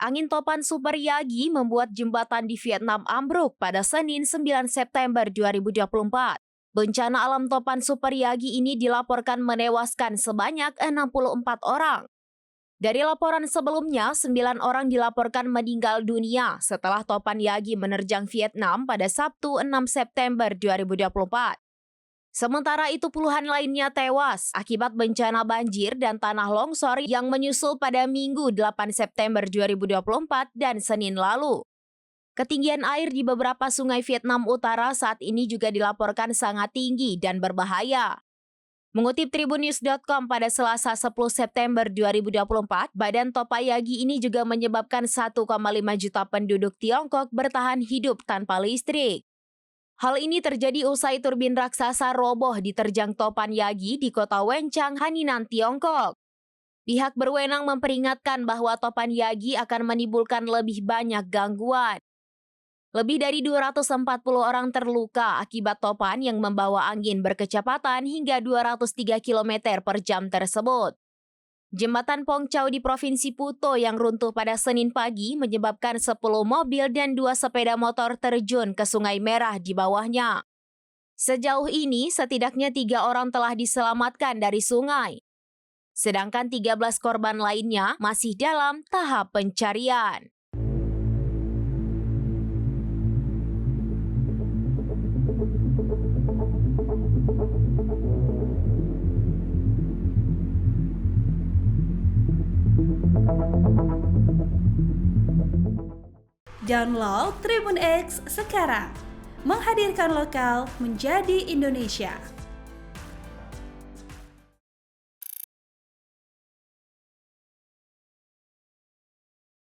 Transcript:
Angin topan Super Yagi membuat jembatan di Vietnam ambruk pada Senin 9 September 2024. Bencana alam topan Super Yagi ini dilaporkan menewaskan sebanyak 64 orang. Dari laporan sebelumnya, 9 orang dilaporkan meninggal dunia setelah topan Yagi menerjang Vietnam pada Sabtu 6 September 2024. Sementara itu puluhan lainnya tewas akibat bencana banjir dan tanah longsor yang menyusul pada Minggu 8 September 2024 dan Senin lalu. Ketinggian air di beberapa sungai Vietnam Utara saat ini juga dilaporkan sangat tinggi dan berbahaya. Mengutip tribunnews.com pada Selasa 10 September 2024, badan topan Yagi ini juga menyebabkan 1,5 juta penduduk Tiongkok bertahan hidup tanpa listrik. Hal ini terjadi usai turbin raksasa roboh diterjang topan Yagi di kota Wenchang, Hainan, Tiongkok. Pihak berwenang memperingatkan bahwa topan Yagi akan menimbulkan lebih banyak gangguan. Lebih dari 240 orang terluka akibat topan yang membawa angin berkecepatan hingga 203 km per jam tersebut. Jembatan Pong Chau di Provinsi Puto yang runtuh pada Senin pagi menyebabkan 10 mobil dan 2 sepeda motor terjun ke Sungai Merah di bawahnya. Sejauh ini, setidaknya 3 orang telah diselamatkan dari sungai. Sedangkan 13 korban lainnya masih dalam tahap pencarian. Download Tribun X sekarang, menghadirkan lokal menjadi Indonesia.